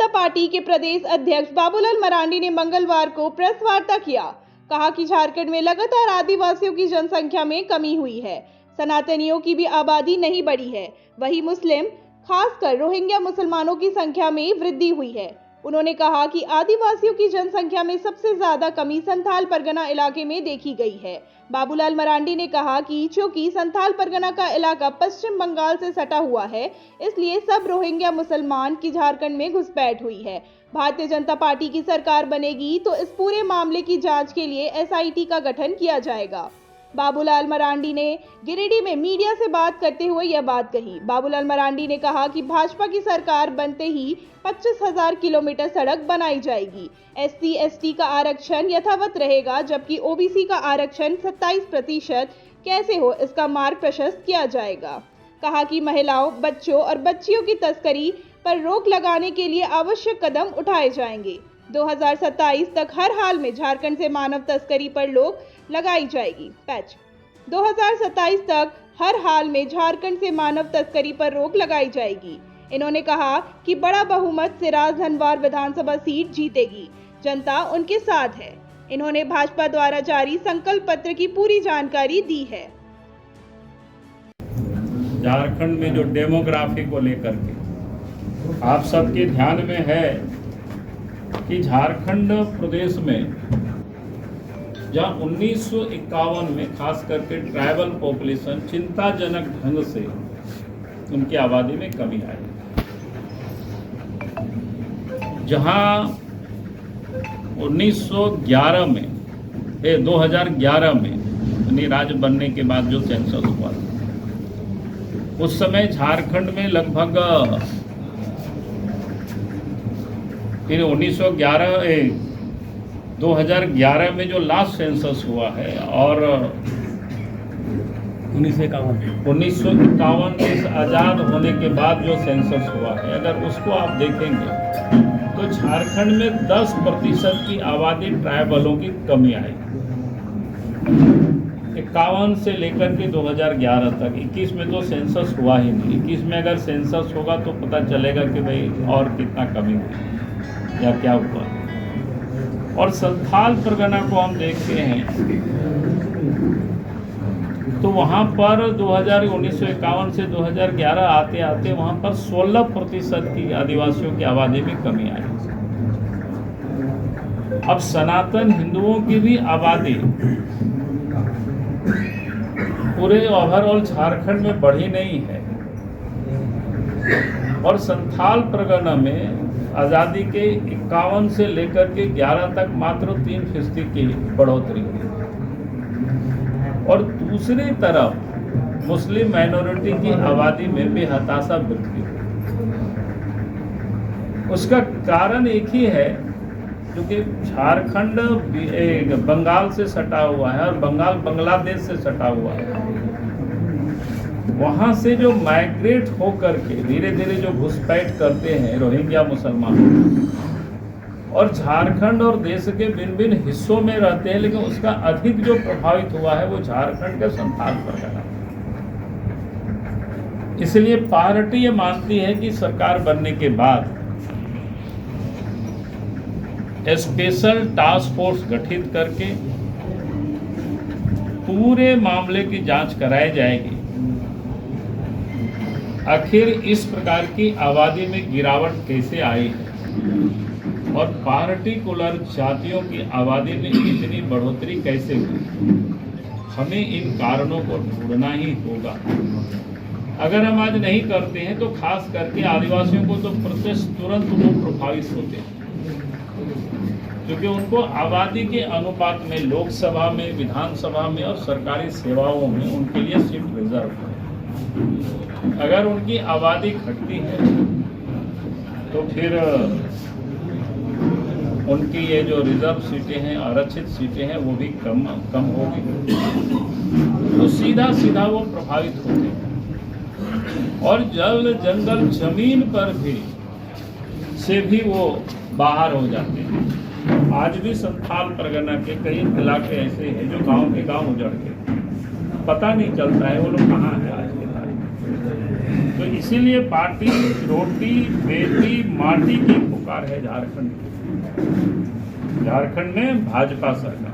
Party के प्रदेश अध्यक्ष बाबूलाल मरांडी ने मंगलवार को प्रेस वार्ता किया। कहा कि झारखंड में लगातार आदिवासियों की जनसंख्या में कमी हुई है, सनातनियों की भी आबादी नहीं बढ़ी है, वहीं मुस्लिम खासकर रोहिंग्या मुसलमानों की संख्या में वृद्धि हुई है। उन्होंने कहा कि आदिवासियों की जनसंख्या में सबसे ज्यादा कमी संथाल परगना इलाके में देखी गई है। बाबूलाल मरांडी ने कहा कि चूंकि संथाल परगना का इलाका पश्चिम बंगाल से सटा हुआ है, इसलिए सब रोहिंग्या मुसलमान की झारखंड में घुसपैठ हुई है। भारतीय जनता पार्टी की सरकार बनेगी तो इस पूरे मामले की जांच के लिए एसआईटी का गठन किया जाएगा। बाबूलाल मरांडी ने गिरिडीह में मीडिया से बात करते हुए यह बात कही। बाबूलाल मरांडी ने कहा कि भाजपा की सरकार बनते ही 25,000 किलोमीटर सड़क बनाई जाएगी। SC/ST का आरक्षण यथावत रहेगा, जबकि OBC का आरक्षण 27% कैसे हो, इसका मार्ग प्रशस्त किया जाएगा। कहा कि महिलाओं, बच्चों और बच्चियों की तस्करी पर रोक लगाने के लिए आवश्यक कदम उठाए जाएंगे। 2027 तक हर हाल में झारखंड से मानव तस्करी पर रोक लगाई जाएगी। 2027 तक हर हाल में झारखंड से मानव तस्करी पर रोक लगाई जाएगी। इन्होंने कहा कि बड़ा बहुमत से राजधनवार विधानसभा सीट जीतेगी, जनता उनके साथ है। इन्होंने भाजपा द्वारा जारी संकल्प पत्र की पूरी जानकारी दी है। झारखंड में जो डेमोग्राफी को लेकर के आप सबके ध्यान में है कि झारखंड प्रदेश में जहाँ 1951 में खास करके ट्राइबल पॉपुलेशन चिंताजनक ढंग से उनकी आबादी में कमी आई, जहाँ 2011 में यानी राज्य बनने के बाद जो सेंसस हुआ था, उस समय झारखंड में लगभग 2011 में जो लास्ट सेंसस हुआ है और 1951 के आज़ाद होने के बाद जो सेंसस हुआ है, अगर उसको आप देखेंगे तो झारखंड में 10% की आबादी ट्राइबलों की कमी आई। 51 से लेकर के 2011 तक, 21 में तो सेंसस हुआ ही नहीं। 21 में अगर सेंसस होगा तो पता चलेगा कि भाई और कितना कमी हुई या क्या हुआ। और संथाल परगना को हम देखते हैं तो वहाँ पर 1951 से 2011 आते आते वहाँ पर 16% की आदिवासियों की आबादी में कमी आई। अब सनातन हिंदुओं की भी आबादी पूरे ओवरऑल झारखंड में बढ़ी नहीं है और संथाल परगना में आज़ादी के 51 से लेकर के 11 तक मात्र 3% की बढ़ोतरी हुई। और दूसरी तरफ मुस्लिम माइनॉरिटी की आबादी में भी हताशा वृद्धि हुई। उसका कारण एक ही है, क्योंकि झारखंड बंगाल से सटा हुआ है और बंगाल बांग्लादेश से सटा हुआ है। वहाँ से जो माइग्रेट होकर के धीरे धीरे जो घुसपैठ करते हैं रोहिंग्या मुसलमान, और झारखंड और देश के भिन्न भिन्न हिस्सों में रहते हैं, लेकिन उसका अधिक जो प्रभावित हुआ है वो झारखंड के संथाल परगना। इसलिए पार्टी ये मानती है कि सरकार बनने के बाद स्पेशल टास्क फोर्स गठित करके पूरे मामले की जांच कराई जाएगी। आखिर इस प्रकार की आबादी में गिरावट कैसे आई है और पार्टिकुलर जातियों की आबादी में इतनी बढ़ोतरी कैसे हुई, हमें इन कारणों को ढूंढना ही होगा। अगर हम आज नहीं करते हैं तो खास करके आदिवासियों को तो प्रत्यक्ष तुरंत वो प्रभावित होते हैं, क्योंकि उनको आबादी के अनुपात में लोकसभा में, विधानसभा में और सरकारी सेवाओं में उनके लिए सीट रिजर्व है। अगर उनकी आबादी घटती है तो फिर उनकी ये जो रिजर्व सीटें हैं, आरक्षित सीटें हैं, वो भी कम होगी, तो सीधा सीधा वो प्रभावित होते हैं। और जल जंगल जमीन पर भी से भी वो बाहर हो जाते हैं। आज भी संथाल परगना के कई इलाके ऐसे हैं जो गांव के गांव उजड़ गए, पता नहीं चलता है वो लोग कहाँ हैं आज के तारीख में। तो इसीलिए पार्टी रोटी बेटी माटी की पुकार है झारखंड में भाजपा सरकार।